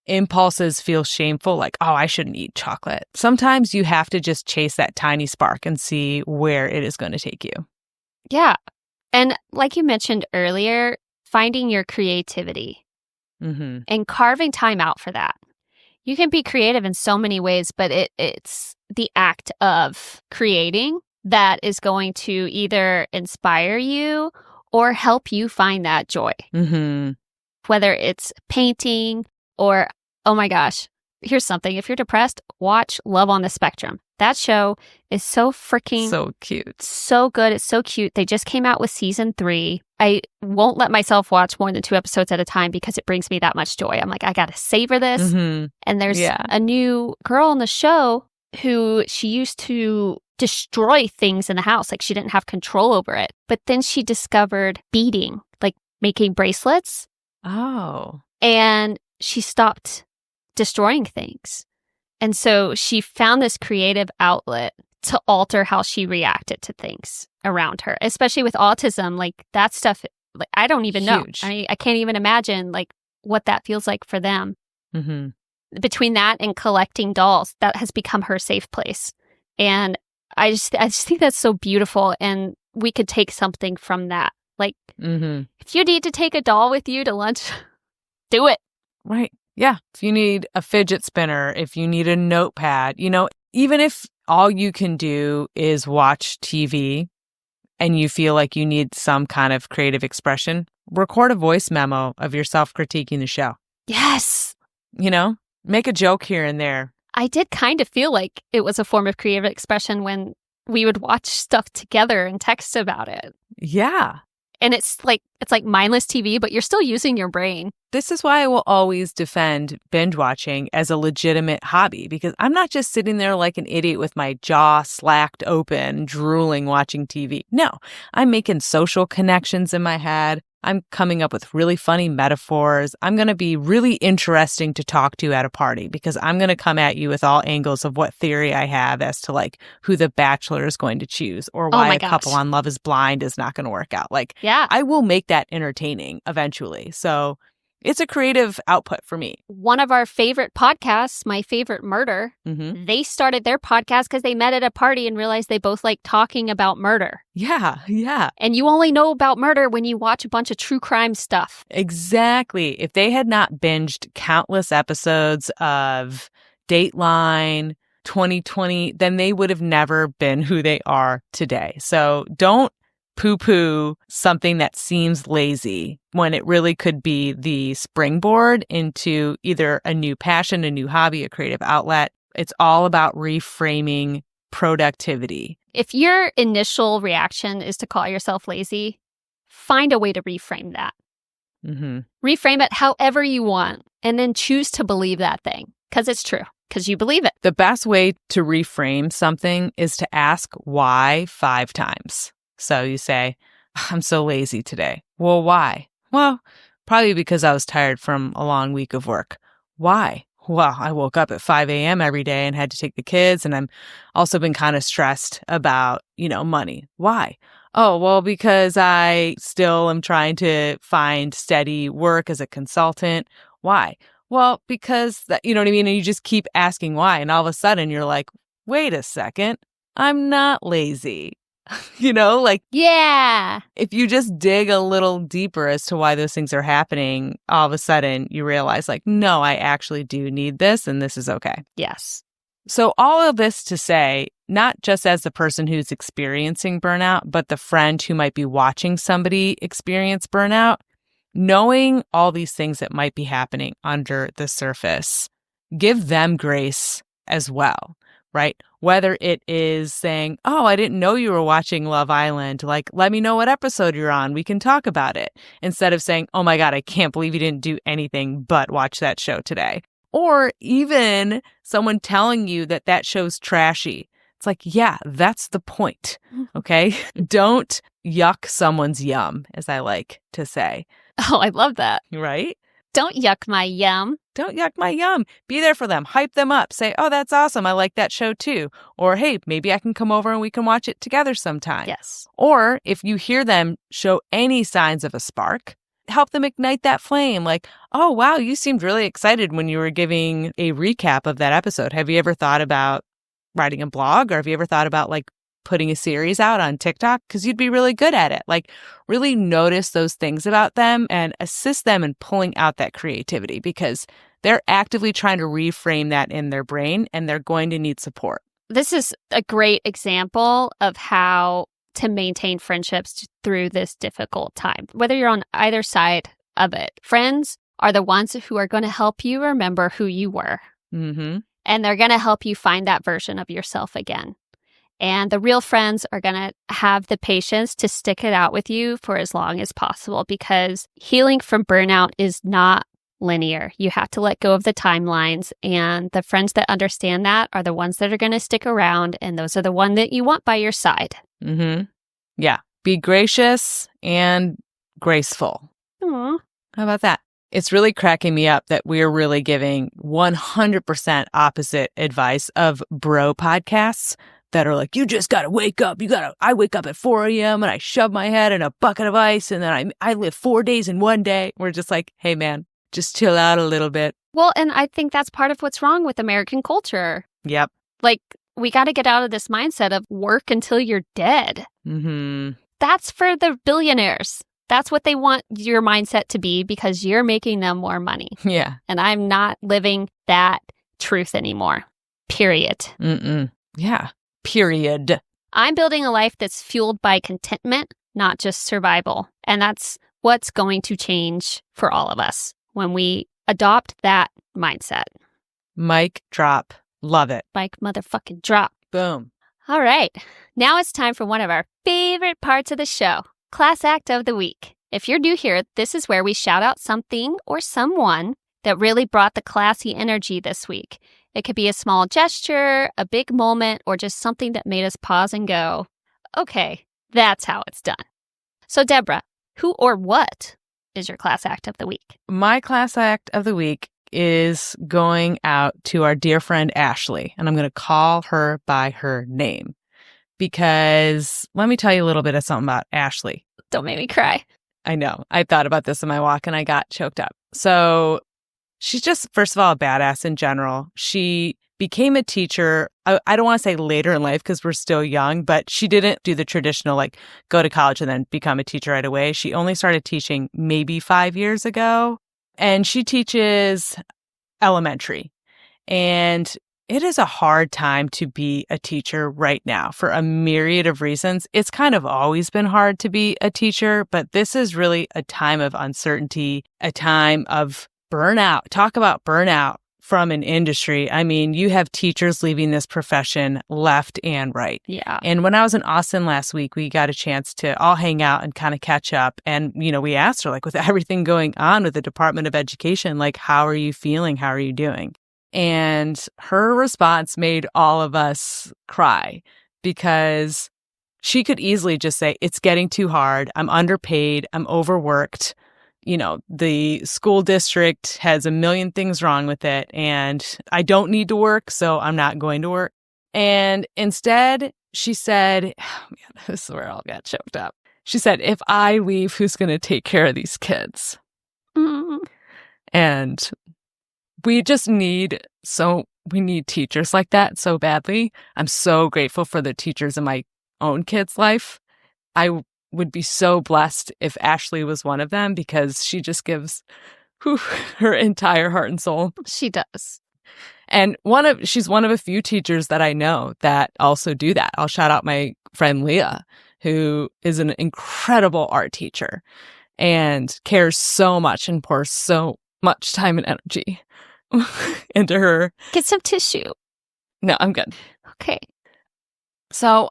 impulses feel shameful, like, oh, I shouldn't eat chocolate, sometimes you have to just chase that tiny spark and see where it is going to take you. Yeah. And like you mentioned earlier, finding your creativity. And carving time out for that. You can be creative in so many ways, but it's the act of creating that is going to either inspire you or help you find that joy. Whether it's painting or, oh my gosh, here's something. If you're depressed, watch Love on the Spectrum. That show is so freaking... so cute. So good. It's so cute. They just came out with season 3. I won't let myself watch more than 2 episodes at a time because it brings me that much joy. I'm like, I got to savor this. And there's a new girl on the show who she used to destroy things in the house. Like she didn't have control over it. But then she discovered beading, like making bracelets. Oh. And she stopped destroying things. And so she found this creative outlet to alter how she reacted to things around her, especially with autism. Like that stuff, like I don't even know. I can't even imagine like what that feels like for them. Between that and collecting dolls, that has become her safe place. And I just think that's so beautiful. And we could take something from that. Like if you need to take a doll with you to lunch, do it. Right. Yeah. If you need a fidget spinner, if you need a notepad, you know, even if all you can do is watch TV and you feel like you need some kind of creative expression, record a voice memo of yourself critiquing the show. Yes. You know, make a joke here and there. I did kind of feel like it was a form of creative expression when we would watch stuff together and text about it. Yeah. And it's like mindless TV, but you're still using your brain. This is why I will always defend binge watching as a legitimate hobby, because I'm not just sitting there like an idiot with my jaw slacked open, drooling, watching TV. No, I'm making social connections in my head. I'm coming up with really funny metaphors. I'm going to be really interesting to talk to at a party because I'm going to come at you with all angles of what theory I have as to like who the bachelor is going to choose or why a couple on Love is Blind is not going to work out. Like, I will make that entertaining eventually. So it's a creative output for me. One of our favorite podcasts, My Favorite Murder, they started their podcast because they met at a party and realized they both like talking about murder. Yeah. And you only know about murder when you watch a bunch of true crime stuff. Exactly. If they had not binged countless episodes of Dateline, 2020, then they would have never been who they are today. So don't poo-poo something that seems lazy when it really could be the springboard into either a new passion, a new hobby, a creative outlet. It's all about reframing productivity. If your initial reaction is to call yourself lazy, find a way to reframe that. Reframe it however you want, and then choose to believe that thing because it's true, because you believe it. The best way to reframe something is to ask why 5 times. So you say, I'm so lazy today. Well, why? Well, probably because I was tired from a long week of work. Why? Well, I woke up at 5 a.m. every day and had to take the kids. And I'm also been kind of stressed about, money. Why? Oh, well, because I still am trying to find steady work as a consultant. Why? Well, because that, you know what I mean? And you just keep asking why. And all of a sudden you're like, wait a second, I'm not lazy. Yeah. If you just dig a little deeper as to why those things are happening, all of a sudden you realize no, I actually do need this and this is okay. Yes. So all of this to say, not just as the person who's experiencing burnout, but the friend who might be watching somebody experience burnout, knowing all these things that might be happening under the surface, give them grace as well. Right? Whether it is saying, oh, I didn't know you were watching Love Island. Let me know what episode you're on. We can talk about it. Instead of saying, oh my God, I can't believe you didn't do anything but watch that show today. Or even someone telling you that that show's trashy. It's like, yeah, that's the point. Okay? Don't yuck someone's yum, as I like to say. Oh, I love that. Right? Don't yuck my yum. Don't yuck my yum. Be there for them. Hype them up. Say, oh, that's awesome. I like that show too. Or, hey, maybe I can come over and we can watch it together sometime. Yes. Or if you hear them show any signs of a spark, help them ignite that flame. Oh, wow, you seemed really excited when you were giving a recap of that episode. Have you ever thought about writing a blog? Or have you ever thought about putting a series out on TikTok? Because you'd be really good at it. Really notice those things about them and assist them in pulling out that creativity because they're actively trying to reframe that in their brain and they're going to need support. This is a great example of how to maintain friendships through this difficult time, whether you're on either side of it. Friends are the ones who are going to help you remember who you were. And they're going to help you find that version of yourself again. And the real friends are going to have the patience to stick it out with you for as long as possible because healing from burnout is not linear. You have to let go of the timelines, and the friends that understand that are the ones that are going to stick around, and those are the ones that you want by your side. Yeah. Be gracious and graceful. Aww. How about that? It's really cracking me up that we're really giving 100% opposite advice of bro podcasts that are you just got to wake up. I wake up at 4 a.m. and I shove my head in a bucket of ice and then I live 4 days in one day. We're just hey man, just chill out a little bit. Well, and I think that's part of what's wrong with American culture. Yep. We got to get out of this mindset of work until you're dead. That's for the billionaires. That's what they want your mindset to be because you're making them more money. Yeah. And I'm not living that truth anymore. Period. Yeah. Period. I'm building a life that's fueled by contentment, not just survival. And that's what's going to change for all of us when we adopt that mindset. Mic drop. Love it. Mic motherfucking drop. Boom. All right. Now it's time for one of our favorite parts of the show. Class Act of the Week. If you're new here, this is where we shout out something or someone that really brought the classy energy this week. It could be a small gesture, a big moment, or just something that made us pause and go, okay, that's how it's done. So Deborah, who or what is your class act of the week? My class act of the week is going out to our dear friend Ashley, and I'm going to call her by her name because let me tell you a little bit of something about Ashley. Don't make me cry. I know. I thought about this in my walk and I got choked up. So she's just, first of all, a badass in general. She became a teacher. I don't want to say later in life because we're still young, but she didn't do the traditional, like go to college and then become a teacher right away. She only started teaching maybe 5 years ago, and she teaches elementary. And it is a hard time to be a teacher right now for a myriad of reasons. It's kind of always been hard to be a teacher, but this is really a time of uncertainty, a time of burnout. Talk about burnout from an industry. I mean, you have teachers leaving this profession left and right. Yeah. And when I was in Austin last week, we got a chance to all hang out and kind of catch up. And, you know, we asked her, like, with everything going on with the Department of Education, like, how are you feeling? How are you doing? And her response made all of us cry because she could easily just say, it's getting too hard. I'm underpaid. I'm overworked. You know, the school district has a million things wrong with it, and I don't need to work, so I'm not going to work. And instead, she said, oh, man, this is where I all got choked up. She said, if I leave, who's going to take care of these kids? Mm. And we just need teachers like that so badly. I'm so grateful for the teachers in my own kid's life. I would be so blessed if Ashley was one of them because she just gives her entire heart and soul. She does. And she's one of a few teachers that I know that also do that. I'll shout out my friend Leah, who is an incredible art teacher and cares so much and pours so much time and energy into her. Get some tissue. No, I'm good. Okay. So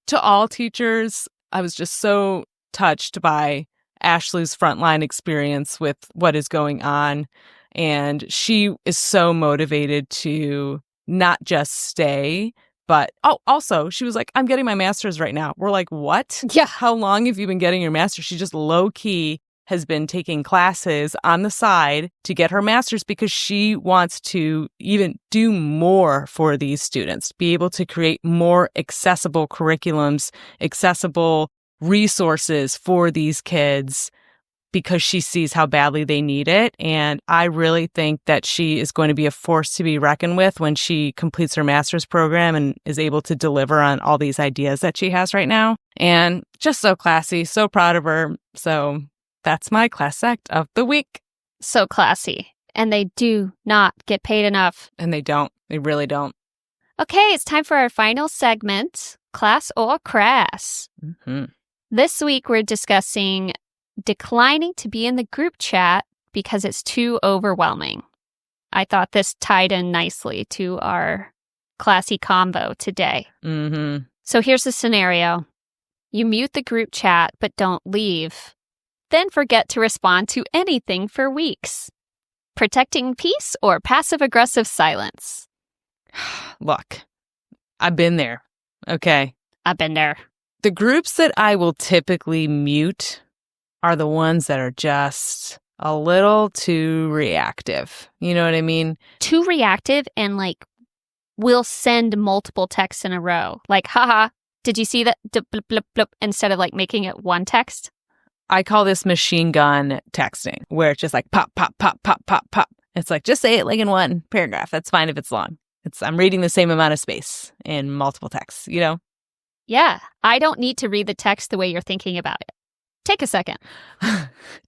to all teachers, I was just so touched by Ashley's frontline experience with what is going on. And she is so motivated to not just stay, but also she was like, I'm getting my master's right now. We're like, what? Yeah. How long have you been getting your master's? She just low key has been taking classes on the side to get her master's because she wants to even do more for these students, be able to create more accessible curriculums, accessible resources for these kids because she sees how badly they need it. And I really think that she is going to be a force to be reckoned with when she completes her master's program and is able to deliver on all these ideas that she has right now. And just so classy, so proud of her. So that's my class act of the week. So classy. And they do not get paid enough. And they don't. They really don't. Okay, it's time for our final segment, Class or Crass. Mm-hmm. This week, we're discussing declining to be in the group chat because it's too overwhelming. I thought this tied in nicely to our classy combo today. Mm-hmm. So here's the scenario. You mute the group chat, but don't leave. Then forget to respond to anything for weeks. Protecting peace or passive-aggressive silence? Look, I've been there. Okay. I've been there. The groups that I will typically mute are the ones that are just a little too reactive. You know what I mean? Too reactive and like will send multiple texts in a row. Like, haha, did you see that? Blip, blip, blip, instead of like making it one text. I call this machine gun texting, where it's just like pop, pop, pop, pop, pop, pop. It's like, just say it like in one paragraph. That's fine if it's long. I'm reading the same amount of space in multiple texts, you know? Yeah, I don't need to read the text the way you're thinking about it. Take a second.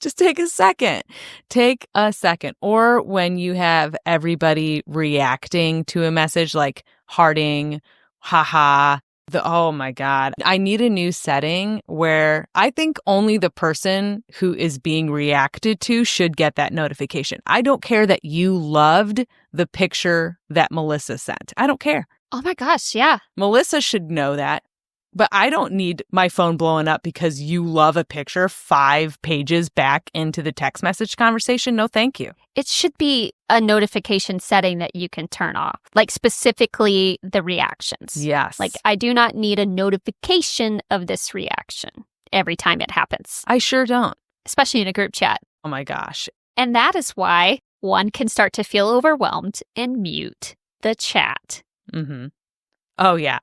Just take a second. Take a second. Or when you have everybody reacting to a message like hearting, haha, oh my God. I need a new setting where I think only the person who is being reacted to should get that notification. I don't care that you loved the picture that Melissa sent. I don't care. Oh my gosh, yeah. Melissa should know that. But I don't need my phone blowing up because you love a picture 5 pages back into the text message conversation. No, thank you. It should be a notification setting that you can turn off, like specifically the reactions. Yes. Like, I do not need a notification of this reaction every time it happens. I sure don't. Especially in a group chat. Oh my gosh. And that is why one can start to feel overwhelmed and mute the chat. Mm-hmm. Oh, yeah.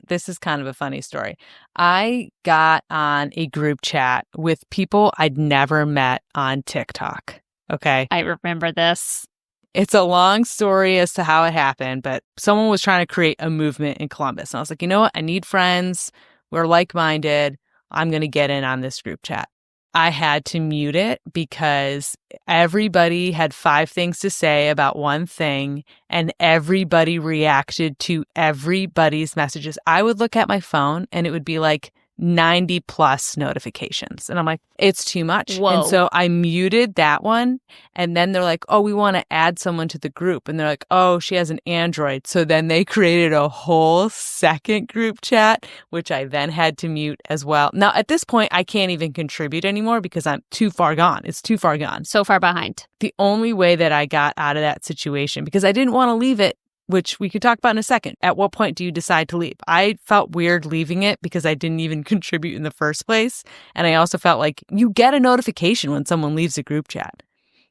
This is kind of a funny story. I got on a group chat with people I'd never met on TikTok. Okay. I remember this. It's a long story as to how it happened, but someone was trying to create a movement in Columbus. And I was like, you know what? I need friends. We're like-minded. I'm going to get in on this group chat. I had to mute it because everybody had 5 things to say about one thing, and everybody reacted to everybody's messages. I would look at my phone and it would be like 90 plus notifications. And I'm like, it's too much. Whoa. And so I muted that one. And then they're like, oh, we want to add someone to the group. And they're like, oh, she has an Android. So then they created a whole second group chat, which I then had to mute as well. Now, at this point, I can't even contribute anymore because I'm too far gone. It's too far gone. So far behind. The only way that I got out of that situation, because I didn't want to leave it, which we could talk about in a second. At what point do you decide to leave? I felt weird leaving it because I didn't even contribute in the first place. And I also felt like you get a notification when someone leaves a group chat.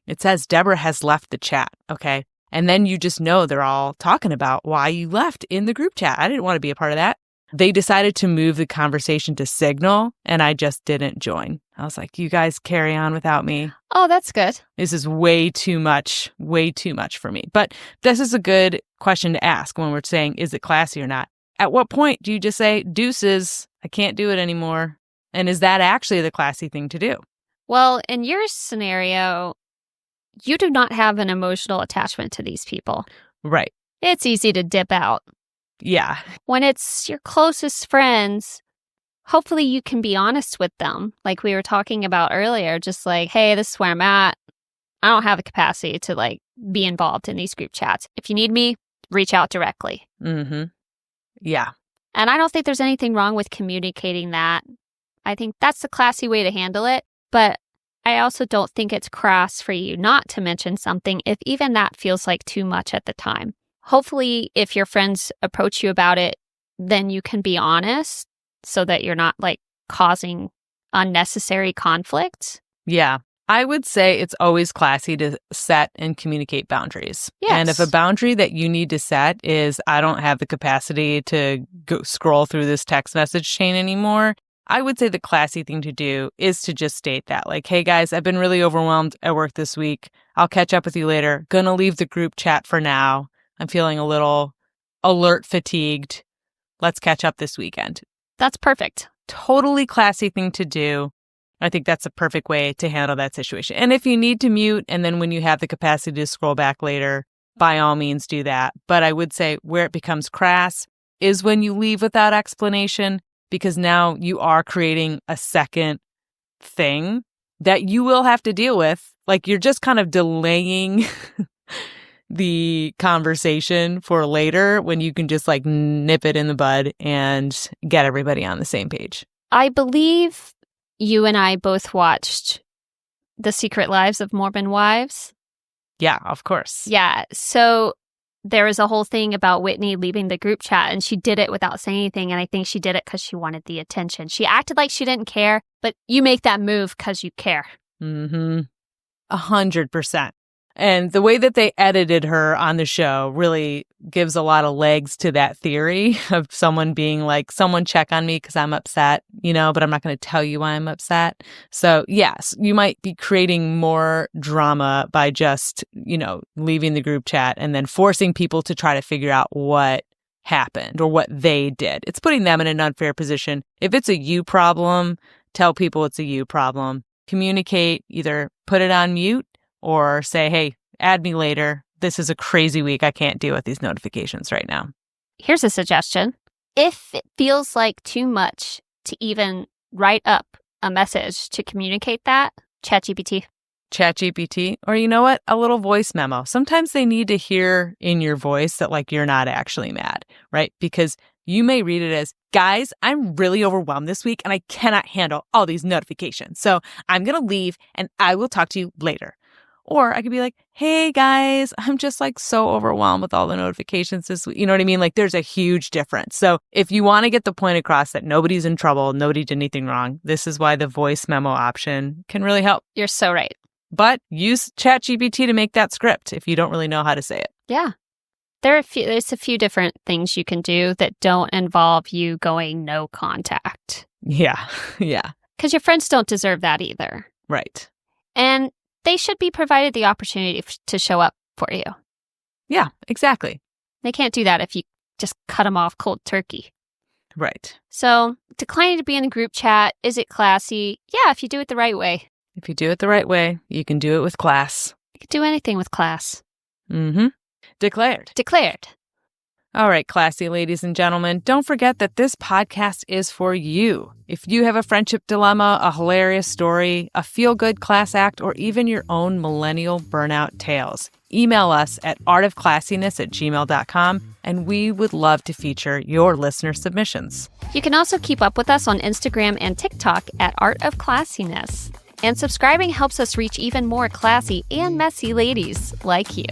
It says Deborah has left the chat, okay? And then you just know they're all talking about why you left in the group chat. I didn't want to be a part of that. They decided to move the conversation to Signal, and I just didn't join. I was like, you guys carry on without me. Oh, that's good. This is way too much for me. But this is a good question to ask when we're saying, is it classy or not? At what point do you just say, deuces, I can't do it anymore? And is that actually the classy thing to do? Well, in your scenario, you do not have an emotional attachment to these people. Right. It's easy to dip out. Yeah. When it's your closest friends, hopefully you can be honest with them. Like we were talking about earlier, just like, hey, this is where I'm at. I don't have the capacity to like be involved in these group chats. If you need me, reach out directly. Mm-hmm. Yeah. And I don't think there's anything wrong with communicating that. I think that's the classy way to handle it. But I also don't think it's crass for you not to mention something if even that feels like too much at the time. Hopefully, if your friends approach you about it, then you can be honest so that you're not like causing unnecessary conflict. Yeah. I would say it's always classy to set and communicate boundaries. Yes. And if a boundary that you need to set is, I don't have the capacity to go scroll through this text message chain anymore, I would say the classy thing to do is to just state that. Like, hey guys, I've been really overwhelmed at work this week. I'll catch up with you later. Gonna leave the group chat for now. I'm feeling a little alert fatigued. Let's catch up this weekend. That's perfect. Totally classy thing to do. I think that's a perfect way to handle that situation. And if you need to mute, and then when you have the capacity to scroll back later, by all means do that. But I would say where it becomes crass is when you leave without explanation, because now you are creating a second thing that you will have to deal with. Like you're just kind of delaying the conversation for later when you can just like nip it in the bud and get everybody on the same page. I believe you and I both watched The Secret Lives of Mormon Wives. Yeah, of course. Yeah. So there was a whole thing about Whitney leaving the group chat, and she did it without saying anything. And I think she did it because she wanted the attention. She acted like she didn't care, but you make that move because you care. 100%. And the way that they edited her on the show really gives a lot of legs to that theory of someone being like, someone check on me because I'm upset, but I'm not going to tell you why I'm upset. So yes, you might be creating more drama by just, leaving the group chat and then forcing people to try to figure out what happened or what they did. It's putting them in an unfair position. If it's a you problem, tell people it's a you problem. Communicate, either put it on mute or say, hey, add me later. This is a crazy week. I can't deal with these notifications right now. Here's a suggestion. If it feels like too much to even write up a message to communicate that, ChatGPT. ChatGPT, or you know what? A little voice memo. Sometimes they need to hear in your voice that like you're not actually mad, right? Because you may read it as, guys, I'm really overwhelmed this week and I cannot handle all these notifications. So I'm going to leave and I will talk to you later. Or I could be like, hey guys, I'm just like so overwhelmed with all the notifications this week. You know what I mean? Like there's a huge difference. So if you want to get the point across that nobody's in trouble, nobody did anything wrong, this is why the voice memo option can really help. You're so right. But use ChatGPT to make that script if you don't really know how to say it. Yeah. There's a few different things you can do that don't involve you going no contact. Yeah. Yeah. Because your friends don't deserve that either. Right. And they should be provided the opportunity to show up for you. Yeah, exactly. They can't do that if you just cut them off cold turkey. Right. So, declining to be in a group chat, is it classy? Yeah, if you do it the right way. If you do it the right way, you can do it with class. You can do anything with class. Mm-hmm. Declared. Declared. All right, classy ladies and gentlemen, don't forget that this podcast is for you. If you have a friendship dilemma, a hilarious story, a feel-good class act, or even your own millennial burnout tales, email us at artofclassiness@gmail.com, and we would love to feature your listener submissions. You can also keep up with us on Instagram and TikTok at Art of Classiness. And subscribing helps us reach even more classy and messy ladies like you.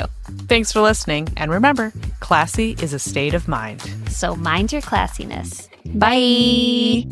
Thanks for listening, and remember, classy is a state of mind. So mind your classiness. Bye!